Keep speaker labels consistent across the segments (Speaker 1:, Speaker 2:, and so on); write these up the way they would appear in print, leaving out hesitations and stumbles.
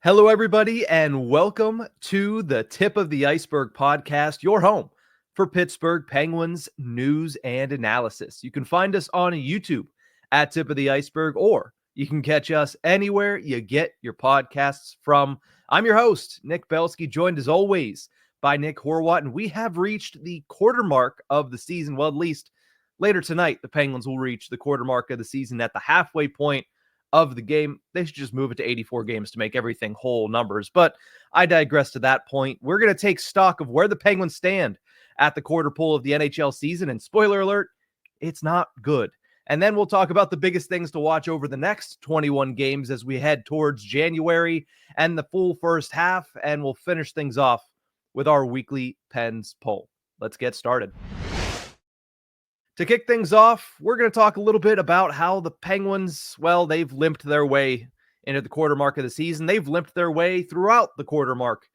Speaker 1: Hello, everybody, and welcome to the Tip of the Ice-Burgh podcast, your home for Pittsburgh Penguins news and analysis. You can find us on YouTube at Tip of the Ice-Burgh, or you can catch us anywhere you get your podcasts from. I'm your host, Nick Belsky, joined as always by Nick Horwat, and we have reached the quarter mark of the season. Well, at least later tonight, the Penguins will reach the quarter mark of the season at the halfway point of the game. They should just move it to 84 games to make everything whole numbers. But I digress to that point. We're going to take stock of where the Penguins stand at the quarter pole of the NHL season. And spoiler alert, it's not good. And then we'll talk about the biggest things to watch over the next 21 games as we head towards January and the full first half. And we'll finish things off with our weekly Pens poll. Let's get started. To kick things off, we're going to talk a little bit about how the Penguins, well, they've limped their way into the quarter mark of the season. They've limped their way throughout the quarter mark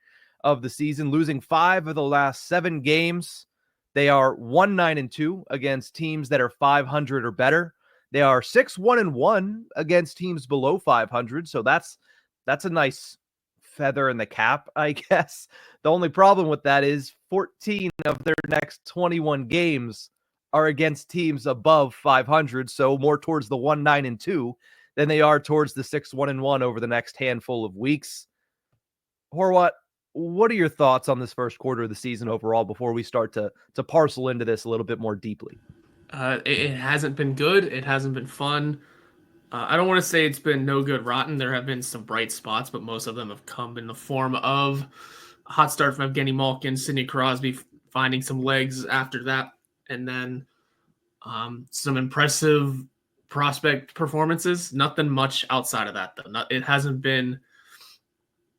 Speaker 1: of the season, losing 5 of the last 7 games. They are 1-9-2 against teams that are 500 or better. They are 6-1-1 against teams below 500, so that's a nice feather in the cap, I guess. The only problem with that is 14 of their next 21 games are against teams above 500, so more towards the 1-9-2 than they are towards the 6-1-1 over the next handful of weeks. Horwat, what are your thoughts on this first quarter of the season overall before we start to parcel into this a little bit more deeply?
Speaker 2: It hasn't been good. It hasn't been fun. I don't want to say it's been no good rotten. There have been some bright spots, but most of them have come in the form of a hot start from Evgeni Malkin, Sidney, Crosby finding some legs after that, and then some impressive prospect performances. Nothing much outside of that, though. It hasn't been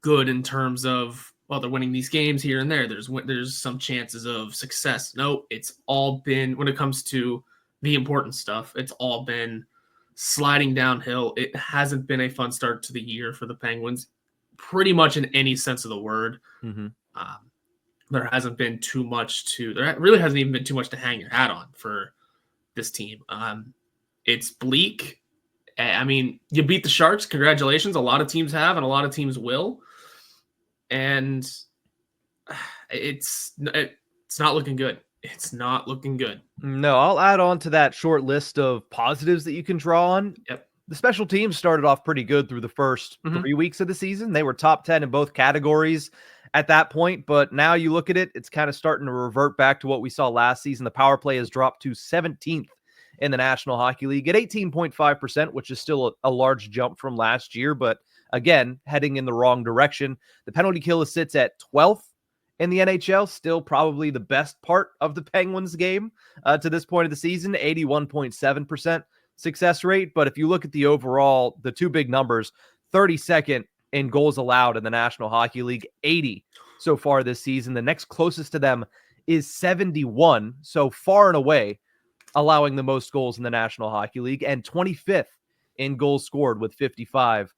Speaker 2: good in terms of, well, they're winning these games here and there. There's some chances of success. No, it's all been, when it comes to the important stuff, it's all been sliding downhill. It hasn't been a fun start to the year for the Penguins, pretty much in any sense of the word.
Speaker 1: Mm-hmm.
Speaker 2: There hasn't been too much there really hasn't even been too much to hang your hat on for this team. It's bleak. I mean, you beat the Sharks. Congratulations. A lot of teams have, and a lot of teams will. And it's not looking good. It's not looking good.
Speaker 1: No, I'll add on to that short list of positives that you can draw on.
Speaker 2: Yep.
Speaker 1: The special teams started off pretty good through the first 3 weeks of the season. They were top 10 in both categories at that point, but now you look at it, it's kind of starting to revert back to what we saw last season. The power play has dropped to 17th in the National Hockey League at 18.5%, which is still a large jump from last year, but again, heading in the wrong direction. The penalty kill sits at 12th in the NHL, still probably the best part of the Penguins game to this point of the season, 81.7% success rate. But if you look at the overall, the two big numbers, 32nd in goals allowed in the National Hockey League, 80 so far this season. The next closest to them is 71, so far and away allowing the most goals in the National Hockey League, and 25th in goals scored with 55.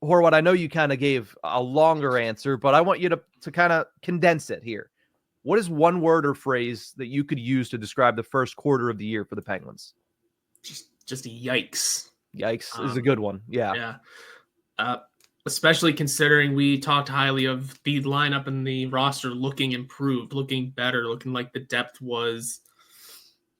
Speaker 1: Horwat, I know you kind of gave a longer answer, but I want you to kind of condense it here. What is one word or phrase that you could use to describe the first quarter of the year for the Penguins?
Speaker 2: Just yikes.
Speaker 1: Yikes is a good one.
Speaker 2: Yeah. Especially considering we talked highly of the lineup and the roster looking improved, looking better, looking like the depth was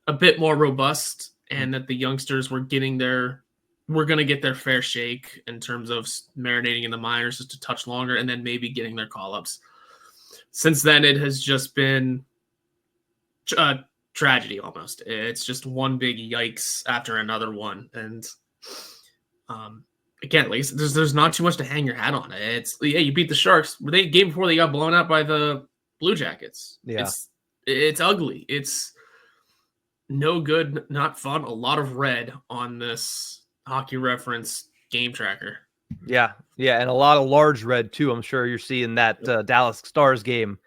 Speaker 2: a bit more robust, and that the youngsters were going to get their fair shake in terms of marinating in the minors just a touch longer and then maybe getting their call-ups. Since then, it has just been a tragedy almost. It's just one big yikes after another one. And again, like, there's not too much to hang your hat on. You beat the Sharks. Game before they got blown out by the Blue Jackets.
Speaker 1: Yeah.
Speaker 2: It's ugly. It's no good, not fun. A lot of red on this Hockey Reference game tracker.
Speaker 1: Yeah, and a lot of large red too. I'm sure you're seeing that Dallas Stars game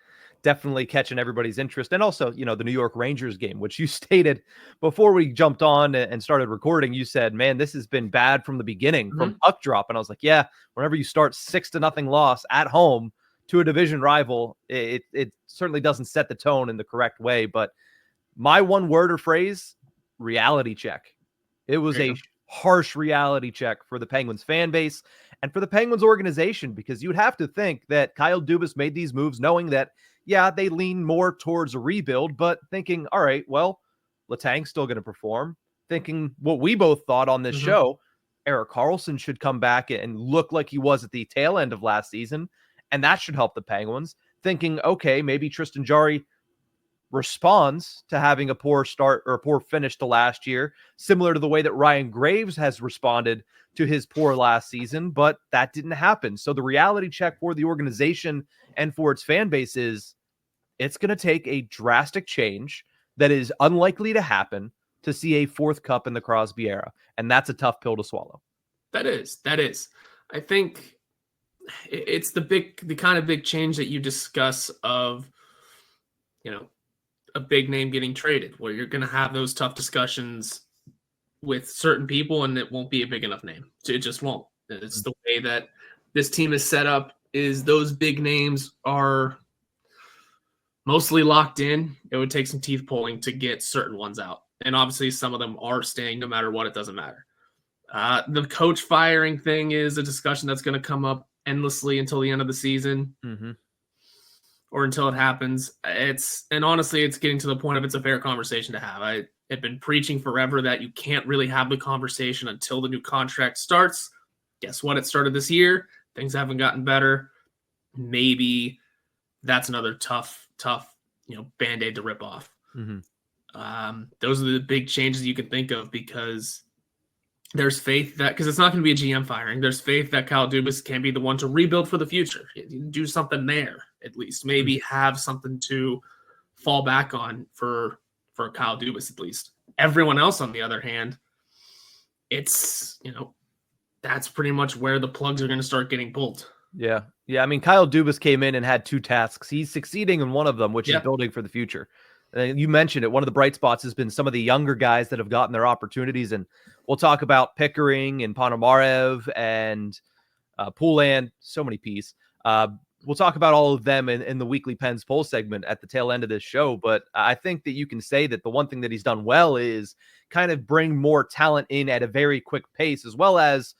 Speaker 1: definitely catching everybody's interest, and also, the New York Rangers game, which you stated before we jumped on and started recording. You said, "Man, this has been bad from the beginning, from puck drop," and I was like, "Yeah." Whenever you start 6-0 loss at home to a division rival, it certainly doesn't set the tone in the correct way. But my one word or phrase: reality check. It was a harsh reality check for the Penguins fan base and for the Penguins organization, because you would have to think that Kyle Dubas made these moves knowing that, yeah, they lean more towards a rebuild, but thinking, all right, well, Letang's still going to perform. Thinking what we both thought on this show, Erik Karlsson should come back and look like he was at the tail end of last season, and that should help the Penguins. Thinking, okay, maybe Tristan Jarry responds to having a poor start or a poor finish to last year, similar to the way that Ryan Graves has responded to his poor last season, but that didn't happen. So the reality check for the organization and for its fan base is it's going to take a drastic change that is unlikely to happen to see a fourth cup in the Crosby era. And that's a tough pill to swallow.
Speaker 2: That is. I think it's the kind of big change that you discuss of, a big name getting traded, where you're going to have those tough discussions with certain people and it won't be a big enough name. It just won't. It's the way that this team is set up, is those big names are mostly locked in. It would take some teeth pulling to get certain ones out. And obviously some of them are staying no matter what. It doesn't matter. The coach firing thing is a discussion that's going to come up endlessly until the end of the season. Or until it happens. And honestly, it's getting to the point of it's a fair conversation to have. I have been preaching forever that you can't really have the conversation until the new contract starts. Guess what? It started this year. Things haven't gotten better. Maybe that's another tough, Band-Aid to rip off. Those are the big changes you can think of, because there's faith that, because it's not going to be a GM firing, there's faith that Kyle Dubas can be the one to rebuild for the future. Do something there, at least. Maybe have something to fall back on for Kyle Dubas, at least. Everyone else, on the other hand, it's, that's pretty much where the plugs are going to start getting pulled.
Speaker 1: Yeah. I mean, Kyle Dubas came in and had two tasks. He's succeeding in one of them, which is building for the future. You mentioned it. One of the bright spots has been some of the younger guys that have gotten their opportunities. And we'll talk about Pickering and Ponomarev and Poulan, so many P's. We'll talk about all of them in the Weekly Pens poll segment at the tail end of this show. But I think that you can say that the one thing that he's done well is kind of bring more talent in at a very quick pace, as well as,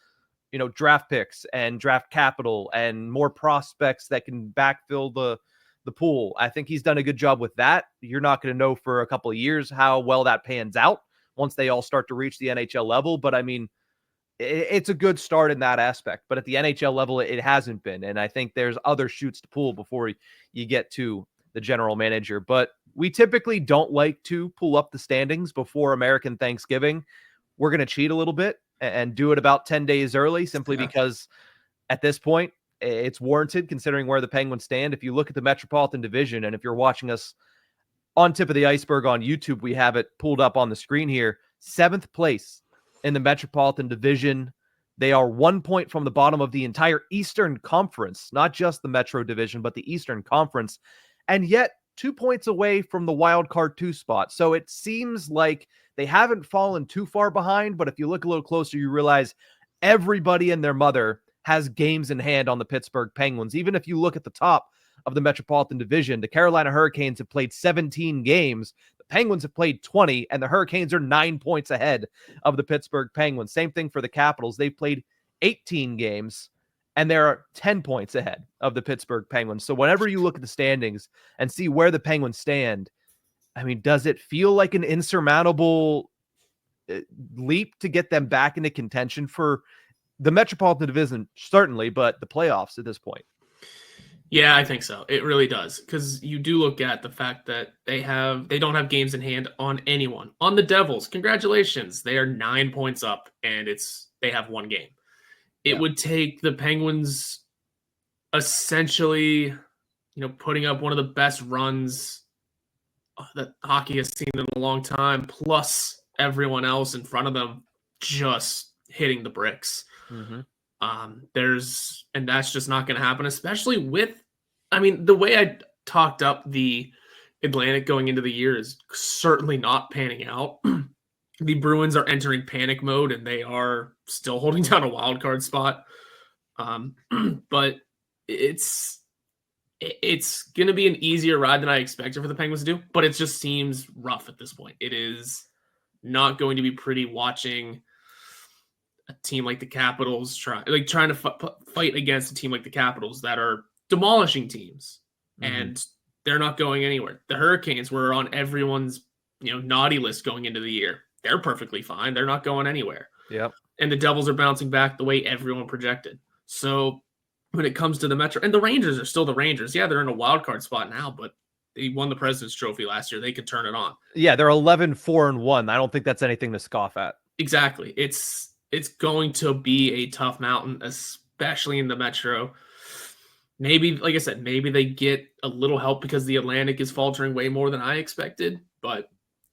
Speaker 1: draft picks and draft capital and more prospects that can backfill the pool. I think he's done a good job with that. You're not going to know for a couple of years how well that pans out once they all start to reach the NHL level. But I mean, it's a good start in that aspect. But at the NHL level, it hasn't been. And I think there's other shoots to pull before you get to the general manager. But we typically don't like to pull up the standings before American Thanksgiving. We're going to cheat a little bit and do it about 10 days early, simply because at this point, it's warranted considering where the Penguins stand. If you look at the Metropolitan Division, and if you're watching us on Tip of the Ice-Burgh on YouTube, we have it pulled up on the screen here. 7th place in the Metropolitan Division. They are 1 point from the bottom of the entire Eastern Conference, not just the Metro Division, but the Eastern Conference, and yet 2 points away from the wild card 2 spot. So it seems like they haven't fallen too far behind, but if you look a little closer, you realize everybody and their mother has games in hand on the Pittsburgh Penguins. Even if you look at the top of the Metropolitan Division, the Carolina Hurricanes have played 17 games. The Penguins have played 20, and the Hurricanes are 9 points ahead of the Pittsburgh Penguins. Same thing for the Capitals. They've played 18 games, and they're 10 points ahead of the Pittsburgh Penguins. So whenever you look at the standings and see where the Penguins stand, I mean, does it feel like an insurmountable leap to get them back into contention for the Metropolitan Division, certainly, but the playoffs at this point?
Speaker 2: Yeah, I think so. It really does, because you do look at the fact that they don't have games in hand on anyone. On the Devils, congratulations, they are 9 points up, and they have one game. It would take the Penguins essentially, putting up one of the best runs that hockey has seen in a long time, plus everyone else in front of them just hitting the bricks. And that's just not going to happen, especially with, the way I talked up the Atlantic going into the year is certainly not panning out. The Bruins are entering panic mode, and they are still holding down a wild card spot. But it's going to be an easier ride than I expected for the Penguins to do, but it just seems rough at this point. It is not going to be pretty watching a team like the Capitals, trying to fight against a team like the Capitals that are demolishing teams, and they're not going anywhere. The Hurricanes were on everyone's naughty list going into the year. They're perfectly fine. They're not going anywhere.
Speaker 1: Yep.
Speaker 2: And the Devils are bouncing back the way everyone projected. So when it comes to the Metro, and the Rangers are still the Rangers. Yeah, they're in a wild card spot now, but they won the President's Trophy last year. They could turn it on.
Speaker 1: Yeah, they're 11-4-1. I don't think that's anything to scoff at.
Speaker 2: Exactly. It's going to be a tough mountain, especially in the Metro. Maybe, like I said, maybe they get a little help because the Atlantic is faltering way more than I expected, but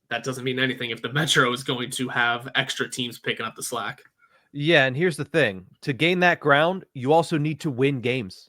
Speaker 2: that doesn't mean anything if the Metro is going to have extra teams picking up the slack.
Speaker 1: Yeah, and here's the thing. To gain that ground, you also need to win games.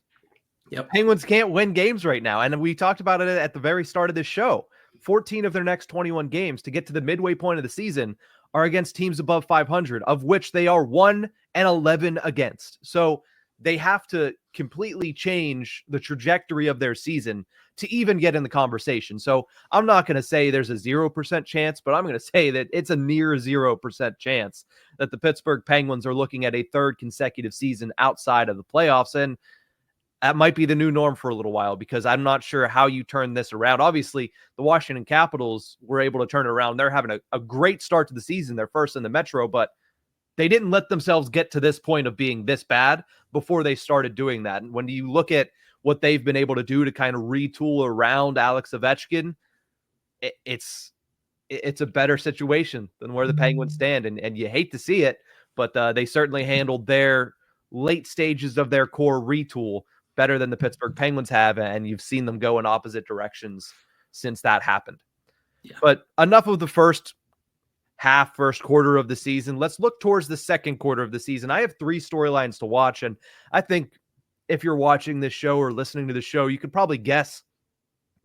Speaker 2: Yep.
Speaker 1: Penguins can't win games right now, and we talked about it at the very start of this show. 14 of their next 21 games to get to the midway point of the season are against teams above 500, of which they are 1-11 against. So they have to completely change the trajectory of their season to even get in the conversation. So I'm not going to say there's a 0% chance, but I'm going to say that it's a near 0% chance that the Pittsburgh Penguins are looking at a third consecutive season outside of the playoffs. And that might be the new norm for a little while, because I'm not sure how you turn this around. Obviously, the Washington Capitals were able to turn it around. They're having a great start to the season. They're first in the Metro, but they didn't let themselves get to this point of being this bad before they started doing that. And when you look at what they've been able to do to kind of retool around Alex Ovechkin, it's a better situation than where the Penguins stand. And you hate to see it, but they certainly handled their late stages of their core retool better than the Pittsburgh Penguins have, and you've seen them go in opposite directions since that happened.
Speaker 2: Yeah.
Speaker 1: But enough of the first quarter of the season. Let's look towards the second quarter of the season. I have 3 storylines to watch, and I think if you're watching this show or listening to the show, you could probably guess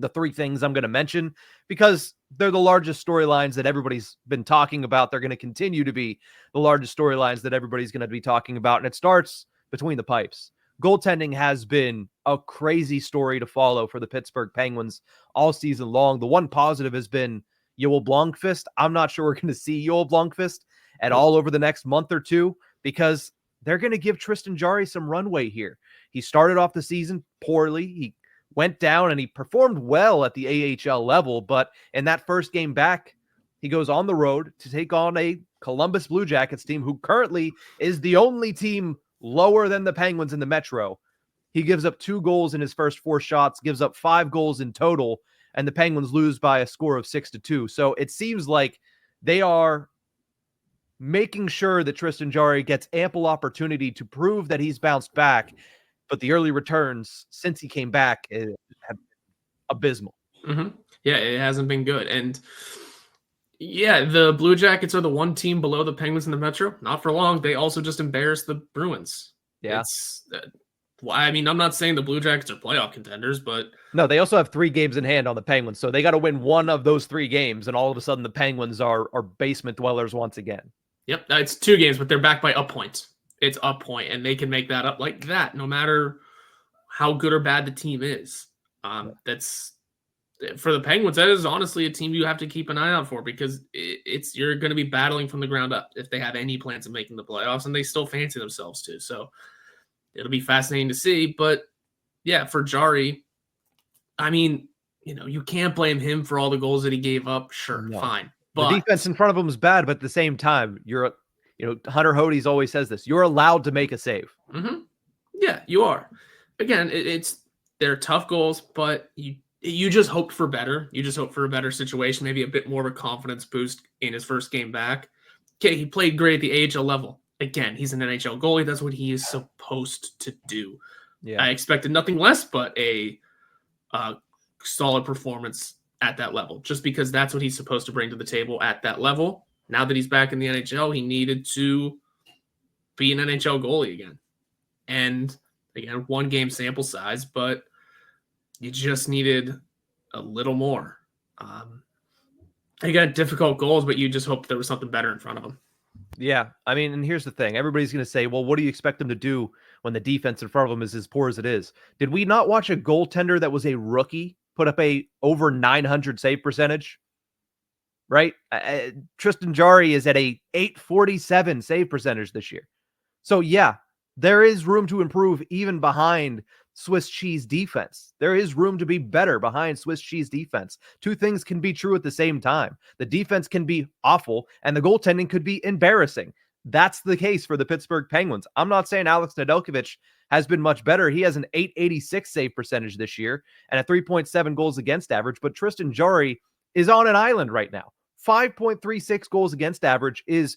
Speaker 1: the 3 things I'm going to mention, because they're the largest storylines that everybody's been talking about. They're going to continue to be the largest storylines that everybody's going to be talking about, and it starts between the pipes. Goaltending has been a crazy story to follow for the Pittsburgh Penguins all season long. The one positive has been Joel Blomqvist. I'm not sure we're going to see Joel Blomqvist at all over the next month or two, because they're going to give Tristan Jarry some runway here. He started off the season poorly. He went down and he performed well at the AHL level, but in that first game back, he goes on the road to take on a Columbus Blue Jackets team who currently is the only team lower than the Penguins in the Metro. He gives up 2 goals in his first 4 shots, gives up 5 goals in total, and the Penguins lose by a score of 6-2. So it seems like they are making sure that Tristan Jarry gets ample opportunity to prove that he's bounced back, but the early returns since he came back have been abysmal.
Speaker 2: Yeah, it hasn't been good. And yeah, the Blue Jackets are the one team below the Penguins in the Metro. Not for long. They also just embarrassed the Bruins.
Speaker 1: Yeah.
Speaker 2: I mean, I'm not saying the Blue Jackets are playoff contenders, but
Speaker 1: no, they also have 3 games in hand on the Penguins. So they got to win one of those 3 games, and all of a sudden the Penguins are basement dwellers once again. Yep,
Speaker 2: it's 2 games, but they're back by a point. It's a point, and they can make that up like that, no matter how good or bad the team is. That's for the Penguins. That is honestly a team you have to keep an eye out for, because you're going to be battling from the ground up if they have any plans of making the playoffs, and they still fancy themselves to. So it'll be fascinating to see. But yeah, for Jarry, I mean, you can't blame him for all the goals that he gave up. Sure, fine. But
Speaker 1: the defense in front of him is bad, but at the same time, Hunter Hodes always says this: you're allowed to make a save.
Speaker 2: Yeah, you are. Again, they're tough goals, but you just hoped for better. You just hope for a better situation, maybe a bit more of a confidence boost in his first game back. Okay, he played great at the AHL level. Again, he's an NHL goalie. That's what he is supposed to do. Yeah. I expected nothing less but a solid performance at that level, just because that's what he's supposed to bring to the table at that level. Now that he's back in the NHL, he needed to be an NHL goalie again. And again, 1 game sample size, but you just needed a little more. Again, difficult goals, but you just hope there was something better in front of him.
Speaker 1: Yeah, I mean, and here's the thing. Everybody's going to say, well, what do you expect them to do when the defense in front of them is as poor as it is? Did we not watch a goaltender that was a rookie put up a over 900 save percentage? Right? Tristan Jarry is at a 847 save percentage this year. So yeah, there is room to improve even behind Swiss cheese defense. There is room to be better behind Swiss cheese defense. Two things can be true at the same time. The defense can be awful and the goaltending could be embarrassing. That's the case for the Pittsburgh Penguins. I'm not saying Alex Nedeljkovic has been much better. He has an .886 save percentage this year and a 3.7 goals against average, but Tristan Jarry is on an island right now. 5.36 goals against average is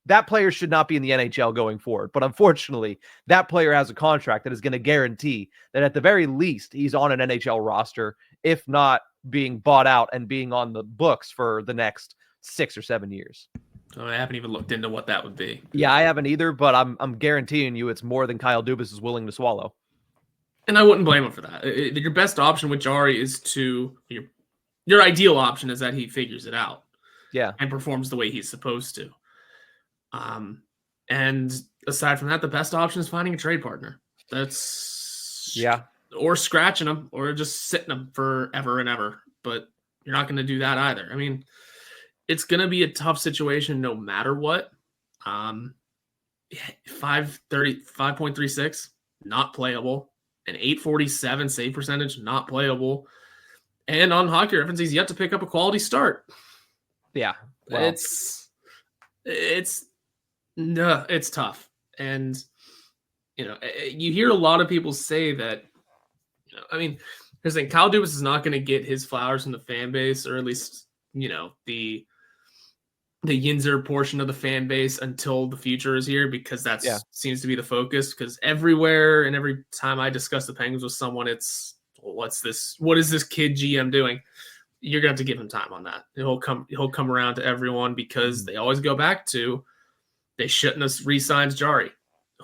Speaker 1: that player should not be in the NHL going forward. But unfortunately, that player has a contract that is going to guarantee that at the very least, he's on an NHL roster, if not being bought out and being on the books for the next 6 or 7 years.
Speaker 2: I haven't even looked into what that would be.
Speaker 1: Yeah, I haven't either, but I'm guaranteeing you it's more than Kyle Dubas is willing to swallow.
Speaker 2: And I wouldn't blame him for that. Your best option with Jarry is your ideal option is that he figures it out.
Speaker 1: Yeah.
Speaker 2: And performs the way he's supposed to. And aside from that, the best option is finding a trade partner. Or scratching them or just sitting them forever and ever. But you're not going to do that either. I mean, it's going to be a tough situation no matter what. 5.36, not playable. An 847 save percentage, not playable. And on Hockey Reference, he's yet to pick up a quality start.
Speaker 1: Yeah. Well.
Speaker 2: It's tough. And, you hear a lot of people say that, here's the thing, Kyle Dubas is not going to get his flowers from the fan base, or at least, the Yinzer portion of the fan base until the future is here, because that seems to be the focus. Because everywhere and every time I discuss the Penguins with someone, it's, what is this kid GM doing? You're going to have to give him time on that. He'll come around to everyone, because they always go back to, they shouldn't have re-signed Jarry.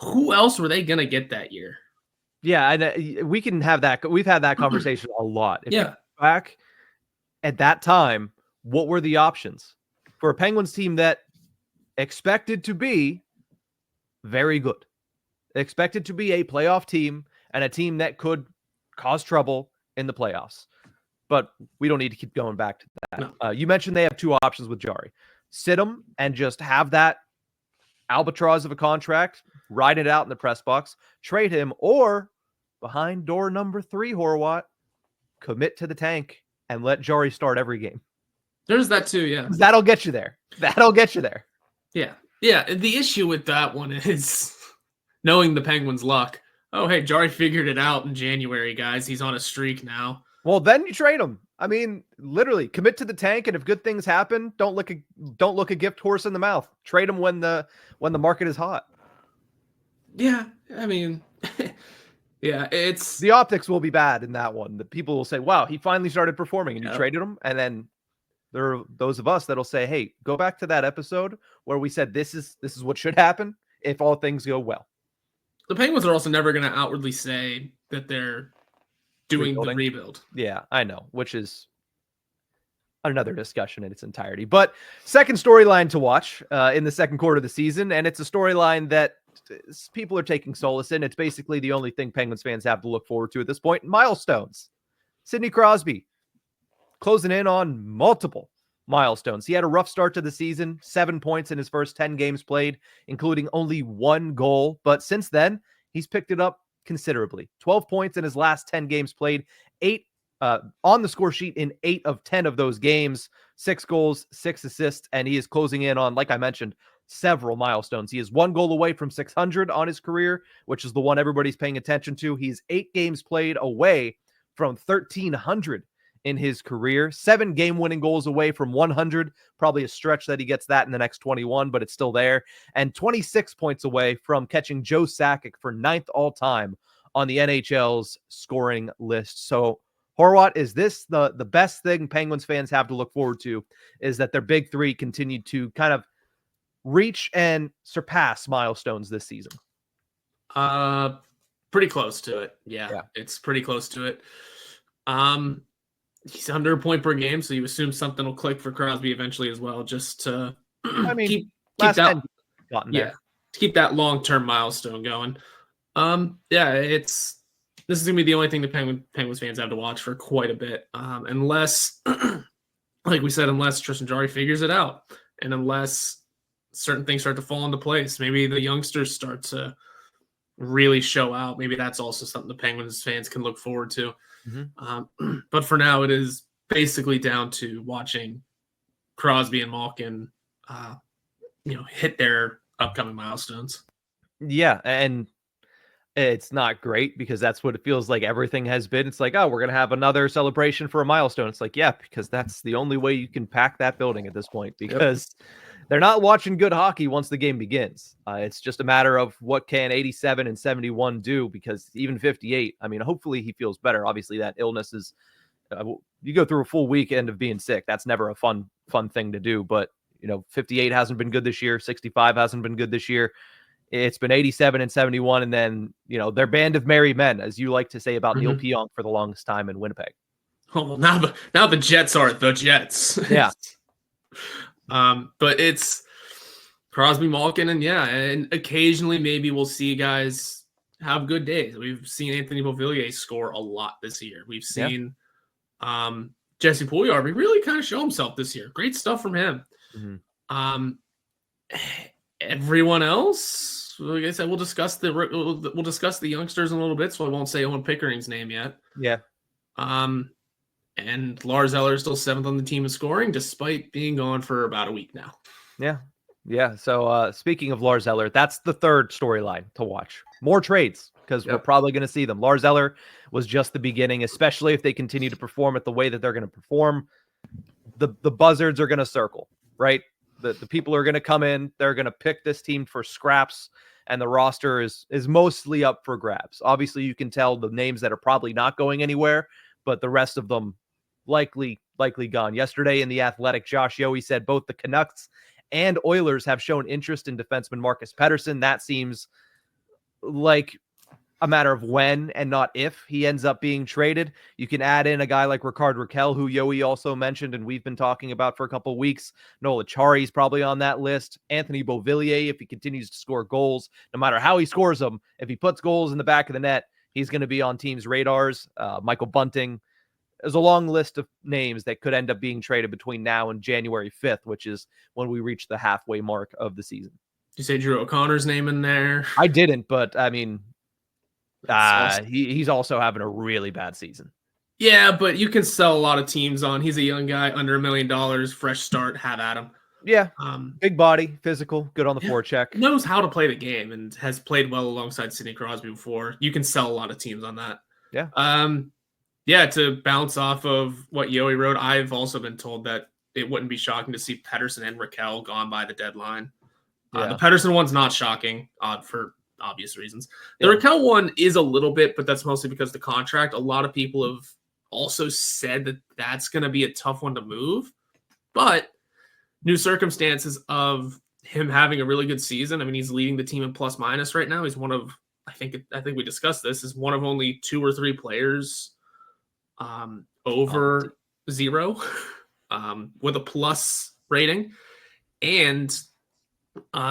Speaker 2: Who else were they going to get that year?
Speaker 1: Yeah, and we can have that. We've had that conversation a lot. If you go back at that time, what were the options for a Penguins team that expected to be very good, expected to be a playoff team and a team that could cause trouble in the playoffs? But we don't need to keep going back to that. No. You mentioned they have two options with Jarry. Sit him and just have that albatross of a contract, ride it out in the press box, trade him, or behind door number 3, Horwat, commit to the tank and let Jarry start every game.
Speaker 2: There's that too, yeah.
Speaker 1: That'll get you there.
Speaker 2: Yeah. Yeah, the issue with that one is knowing the Penguins' luck. Oh, hey, Jarry figured it out in January, guys. He's on a streak now.
Speaker 1: Well, then you trade him. I mean, literally, commit to the tank, and if good things happen, don't look a gift horse in the mouth. Trade him when the market is hot.
Speaker 2: Yeah, I mean, yeah, it's
Speaker 1: the optics will be bad in that one. The people will say, "Wow, he finally started performing," and you traded him. And then there are those of us that'll say, "Hey, go back to that episode where we said this is what should happen if all things go well."
Speaker 2: The Penguins are also never going to outwardly say that they're doing the rebuild.
Speaker 1: Yeah, I know, which is another discussion in its entirety. But second storyline to watch in the second quarter of the season, and it's a storyline that people are taking solace in. It's basically the only thing Penguins fans have to look forward to at this point. Milestones. Sidney Crosby closing in on multiple milestones. He had a rough start to the season, 7 points in his first 10 games played, including only 1 goal. But since then, he's picked it up considerably. 12 points in his last 10 games played, 8 on the score sheet in 8 of 10 of those games, 6 goals, 6 assists, and he is closing in on, like I mentioned, several milestones. He is 1 goal away from 600 on his career, which is the one everybody's paying attention to. He's 8 games played away from 1,300 in his career, 7 game-winning goals away from 100. Probably a stretch that he gets that in the next 21, but it's still there. And 26 points away from catching Joe Sakic for 9th all-time on the NHL's scoring list. So, Horwat, is this the best thing Penguins fans have to look forward to, is that their big three continue to kind of reach and surpass milestones this season?
Speaker 2: Pretty close to it. Yeah. It's pretty close to it. He's under a point per game, so you assume something will click for Crosby eventually as well, just to keep that long-term milestone going. This is gonna be the only thing the Penguins fans have to watch for quite a bit, unless, like we said, unless Tristan Jarry figures it out, and unless certain things start to fall into place. Maybe the youngsters start to really show out. Maybe that's also something the Penguins fans can look forward to. But for now, it is basically down to watching Crosby and Malkin, hit their upcoming milestones.
Speaker 1: Yeah, and it's not great because that's what it feels like everything has been. It's like, oh, we're going to have another celebration for a milestone. It's like, yeah, because that's the only way you can pack that building at this point, because they're not watching good hockey once the game begins. It's just a matter of what can 87 and 71 do, because even 58, I mean, hopefully he feels better. Obviously that illness is, you go through a full weekend of being sick. That's never a fun thing to do. But, 58 hasn't been good this year. 65 hasn't been good this year. It's been 87 and 71, and then, their band of merry men, as you like to say about Neil Pionk for the longest time in Winnipeg.
Speaker 2: Oh, well, now the Jets are the Jets.
Speaker 1: Yeah.
Speaker 2: But it's Crosby, Malkin, and occasionally maybe we'll see guys have good days. We've seen Anthony Beauvillier score a lot this year. We've seen Jesse Puljujarvi really kind of show himself this year. Great stuff from him. Everyone else, like I said, we'll discuss the youngsters in a little bit, so I won't say Owen Pickering's name yet.
Speaker 1: Yeah.
Speaker 2: And Lars Eller is still 7th on the team in scoring, despite being gone for about a week now.
Speaker 1: Yeah. So speaking of Lars Eller, that's the third storyline to watch. More trades, because we're probably going to see them. Lars Eller was just the beginning, especially if they continue to perform at the way that they're going to perform. The buzzards are going to circle, right? The people are going to come in. They're going to pick this team for scraps, and the roster is mostly up for grabs. Obviously, you can tell the names that are probably not going anywhere, but the rest of them likely gone. Yesterday in The Athletic, Josh Yohe said both the Canucks and Oilers have shown interest in defenseman Marcus Pettersson. That seems like a matter of when and not if he ends up being traded. You can add in a guy like Rickard Rakell, who Yohe also mentioned and we've been talking about for a couple of weeks. Noel Acciari's probably on that list. Anthony Beauvillier, if he continues to score goals, no matter how he scores them, if he puts goals in the back of the net, he's going to be on teams' radars. Michael Bunting. There's a long list of names that could end up being traded between now and January 5th, which is when we reach the halfway mark of the season.
Speaker 2: Did you say Drew O'Connor's name in there?
Speaker 1: I didn't, but I mean, he's also having a really bad season.
Speaker 2: Yeah, but you can sell a lot of teams on. He's a young guy, under $1 million, fresh start, have at him.
Speaker 1: Yeah, big body, physical, good on the forecheck.
Speaker 2: Knows how to play the game and has played well alongside Sidney Crosby before. You can sell a lot of teams on that.
Speaker 1: Yeah.
Speaker 2: To bounce off of what Yohe wrote, I've also been told that it wouldn't be shocking to see Pettersson and Rakell gone by the deadline. The Pettersson one's not shocking, for obvious reasons. The Rakell one is a little bit, but that's mostly because the contract. A lot of people have also said that that's going to be a tough one to move. But new circumstances of him having a really good season. I mean, he's leading the team in plus minus right now. He's one of, I think we discussed this, is one of only 2 or 3 players over 0 with a plus rating. And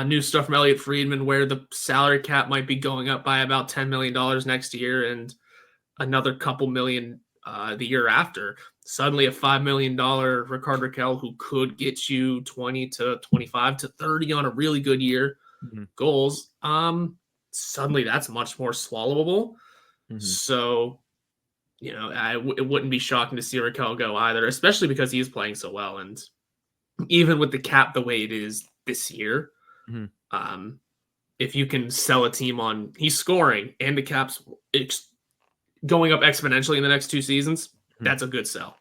Speaker 2: new stuff from Elliot Friedman where the salary cap might be going up by about $10 million next year and another couple million the year after. Suddenly a $5 million Rickard Rakell who could get you 20 to 25 to 30 on a really good year goals. Suddenly that's much more swallowable. So, it wouldn't be shocking to see Rakell go either, especially because he is playing so well. And even with the cap the way it is this year, if you can sell a team on he's scoring and the cap's going up exponentially in the next 2 seasons, that's a good sell.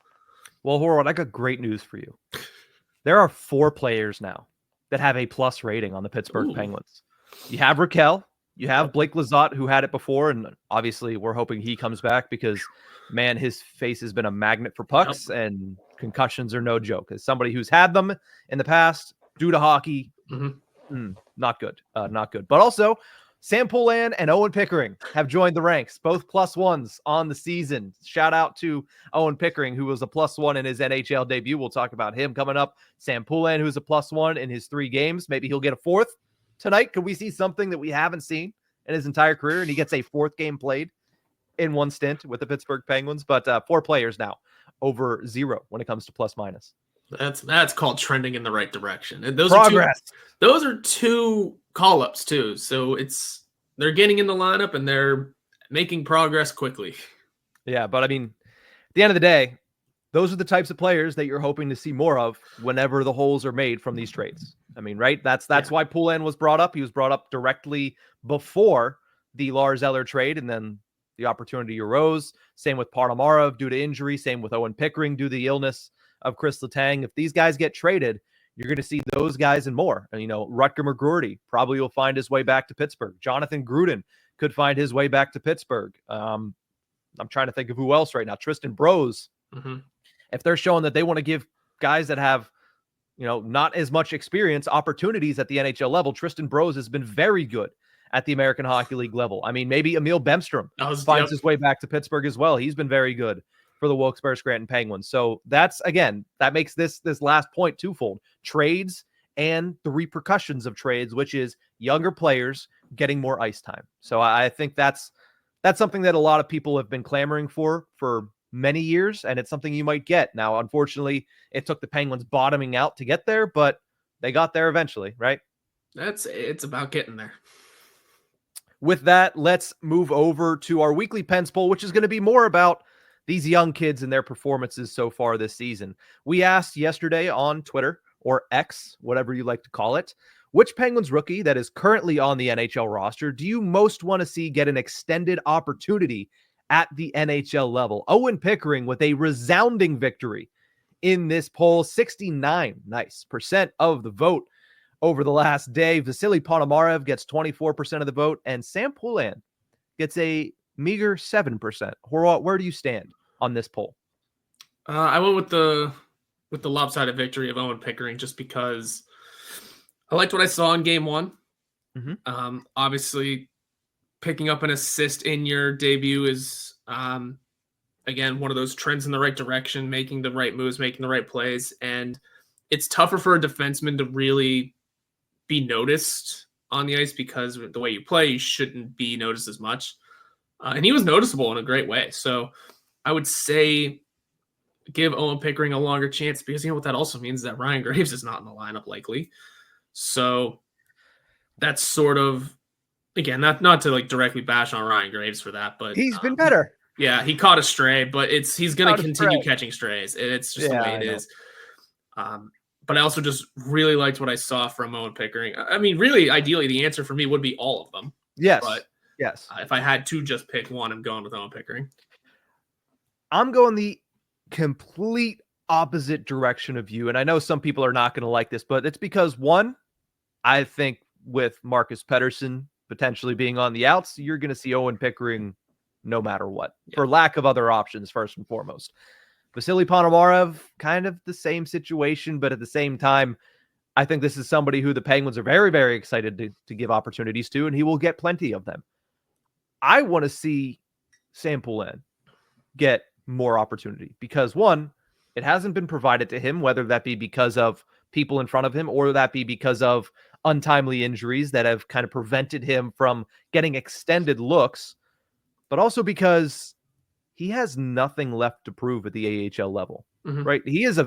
Speaker 1: Well, Horwood, I got great news for you. There are 4 players now that have a plus rating on the Pittsburgh Penguins. You have Rakell. You have Blake Lizotte, who had it before, and obviously we're hoping he comes back because, man, his face has been a magnet for pucks, and concussions are no joke. As somebody who's had them in the past due to hockey, not good. Not good. But also, Sam Poulin and Owen Pickering have joined the ranks, both +1s on the season. Shout out to Owen Pickering, who was a +1 in his NHL debut. We'll talk about him coming up. Sam Poulin, who's a +1 in his 3 games. Maybe he'll get a 4th tonight. Could we see something that we haven't seen in his entire career? And he gets a 4th game played in one stint with the Pittsburgh Penguins. But 4 players now over 0 when it comes to plus minus.
Speaker 2: That's called trending in the right direction. And
Speaker 1: Progress.
Speaker 2: Those are two call-ups too. So they're getting in the lineup and they're making progress quickly.
Speaker 1: Yeah, but I mean, at the end of the day, those are the types of players that you're hoping to see more of whenever the holes are made from these trades. I mean, right? That's why Poulin was brought up. He was brought up directly before the Lars Eller trade, and then the opportunity arose. Same with Ponomarev due to injury. Same with Owen Pickering due to the illness of Kris Letang. If these guys get traded, you're going to see those guys and more. And, Rutger McGroarty probably will find his way back to Pittsburgh. Jonathan Gruden could find his way back to Pittsburgh. I'm trying to think of who else right now. Tristan Brose. Mm-hmm. If they're showing that they want to give guys that have, not as much experience opportunities at the NHL level, Tristan Brose has been very good at the American Hockey League level. I mean, maybe Emil Bemstrom finds his way back to Pittsburgh as well. He's been very good for the Wilkes-Barre Scranton Penguins. So that makes this last point twofold: trades and the repercussions of trades, which is younger players getting more ice time. So I think that's something that a lot of people have been clamoring for many years, and it's something you might get. Now, unfortunately, it took the Penguins bottoming out to get there, but they got there eventually, right?
Speaker 2: It's about getting there.
Speaker 1: With that, let's move over to our weekly Pens poll, which is going to be more about these young kids and their performances so far this season. We asked yesterday on Twitter, or X, whatever you like to call it, which Penguins rookie that is currently on the NHL roster do you most want to see get an extended opportunity at the NHL level? Owen Pickering with a resounding victory in this poll, 69% of the vote over the last day. Vasily Ponomarev gets 24% of the vote, and Sam Poulin gets a meager 7%. Horwat, where do you stand on this poll?
Speaker 2: I went with the lopsided victory of Owen Pickering just because I liked what I saw in game one. Mm-hmm. Obviously, picking up an assist in your debut is, again, one of those trends in the right direction, making the right moves, making the right plays. And it's tougher for a defenseman to really be noticed on the ice because the way you play, you shouldn't be noticed as much. And he was noticeable in a great way. So I would say give Owen Pickering a longer chance, because what that also means is that Ryan Graves is not in the lineup likely. So that's sort of, again, not to directly bash on Ryan Graves for that, but
Speaker 1: he's been better.
Speaker 2: Yeah, he caught a stray, but he's going to continue catching strays. It's just the way it is. But I also just really liked what I saw from Owen Pickering. I mean, really, ideally, the answer for me would be all of them.
Speaker 1: Yes.
Speaker 2: But
Speaker 1: yes.
Speaker 2: If I had to just pick one, I'm going with Owen Pickering.
Speaker 1: I'm going the complete opposite direction of you. And I know some people are not going to like this, but it's because, one, I think with Marcus Pettersson potentially being on the outs, you're going to see Owen Pickering no matter what, for lack of other options, first and foremost. Vasily Ponomarev, kind of the same situation, but at the same time, I think this is somebody who the Penguins are very, very excited to give opportunities to, and he will get plenty of them. I want to see Sam Poulin get more opportunity because, one, it hasn't been provided to him, whether that be because of people in front of him or that be because of untimely injuries that have kind of prevented him from getting extended looks, but also because he has nothing left to prove at the AHL level, right? He is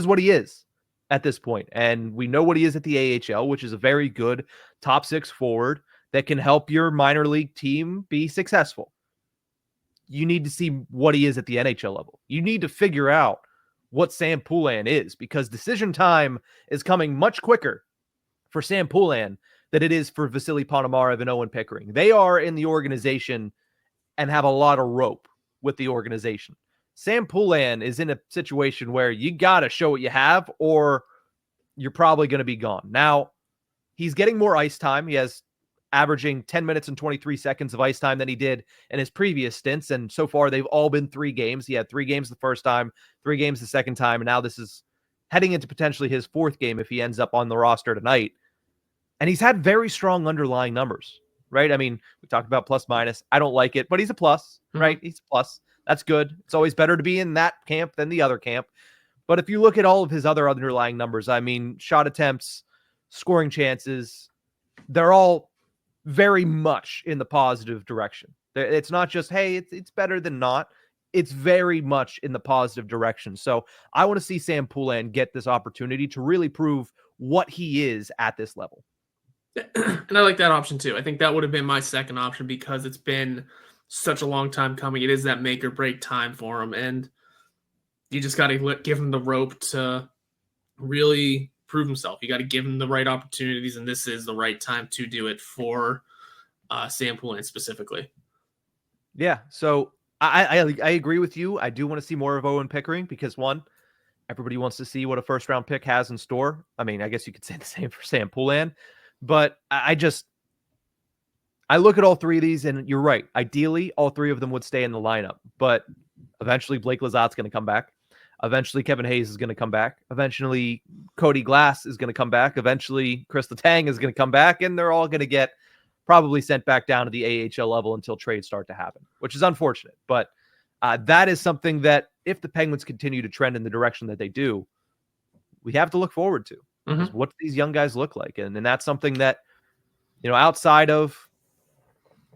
Speaker 1: what he is at this point. And we know what he is at the AHL, which is a very good top six forward that can help your minor league team be successful. You need to see what he is at the NHL level. You need to figure out what Sam Poulin is, because decision time is coming much quicker for Sam Poulin than it is for Vasily Ponomarev and Owen Pickering. They are in the organization and have a lot of rope with the organization. Sam Poulin is in a situation where you got to show what you have or you're probably going to be gone. Now, he's getting more ice time. He has averaging 10 minutes and 23 seconds of ice time than he did in his previous stints. And so far, they've all been 3 games. He had 3 games the first time, 3 games the second time. And now this is heading into potentially his 4th game if he ends up on the roster tonight. And he's had very strong underlying numbers, right? I mean, we talked about plus minus. I don't like it, but he's a plus, right? He's a plus. That's good. It's always better to be in that camp than the other camp. But if you look at all of his other underlying numbers, I mean, shot attempts, scoring chances, they're all very much in the positive direction. It's not just, hey, it's better than not. it's very much in the positive direction. So I want to see Sam Poulin get this opportunity to really prove what he is at this level.
Speaker 2: And I like that option too. I think that would have been my second option because it's been such a long time coming. It is that make or break time for him. And you just got to give him the rope to really prove himself. You got to give him the right opportunities, and this is the right time to do it for Sam Poulin specifically.
Speaker 1: Yeah, so I agree with you. I do want to see more of Owen Pickering because, one, everybody wants to see what a first-round pick has in store. I mean, I guess you could say the same for Sam Poulin, but I look at all three of these, and you're right. Ideally, all three of them would stay in the lineup, but eventually Blake Lazat's going to come back. Eventually, Kevin Hayes is going to come back. Eventually, Cody Glass is going to come back. Eventually, Kris Letang is going to come back, and they're all going to get probably sent back down to the AHL level until trades start to happen, which is unfortunate. But that is something that if the Penguins continue to trend in the direction that they do, we have to look forward to. Mm-hmm. What do these young guys look like? And that's something that, outside of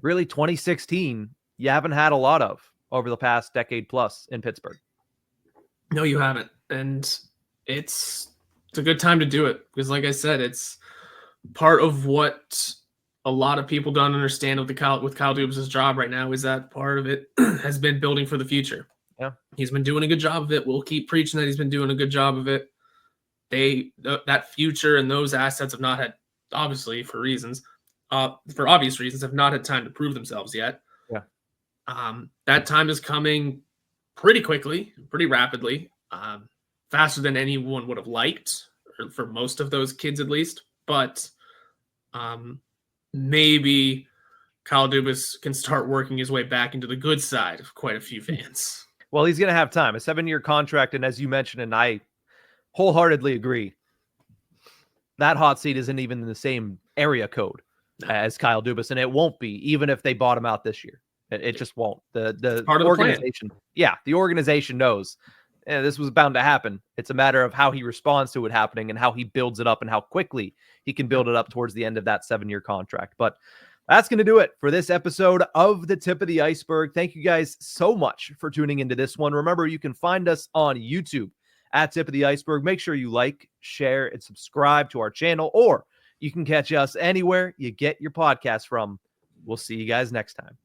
Speaker 1: really 2016, you haven't had a lot of over the past decade plus in Pittsburgh.
Speaker 2: No, you haven't. And it's a good time to do it because, like I said, it's part of what a lot of people don't understand with Kyle Dubas' job right now is that part of it has been building for the future.
Speaker 1: Yeah,
Speaker 2: he's been doing a good job of it. We'll keep preaching that he's been doing a good job of it. That future and those assets have not had, obviously for obvious reasons, have not had time to prove themselves yet.
Speaker 1: Yeah,
Speaker 2: that time is coming pretty quickly, pretty rapidly, faster than anyone would have liked, or for most of those kids at least. But maybe Kyle Dubas can start working his way back into the good side of quite a few fans.
Speaker 1: Well, he's going to have time. A 7-year contract, and as you mentioned, and I wholeheartedly agree, that hot seat isn't even in the same area code as Kyle Dubas, and it won't be, even if they bought him out this year. It just won't. The organization, the organization knows this was bound to happen. It's a matter of how he responds to it happening and how he builds it up and how quickly he can build it up towards the end of that 7-year contract. But that's going to do it for this episode of The Tip of the Ice-Burgh. Thank you guys so much for tuning into this one. Remember, you can find us on YouTube at Tip of the Ice-Burgh. Make sure you like, share, and subscribe to our channel, or you can catch us anywhere you get your podcast from. We'll see you guys next time.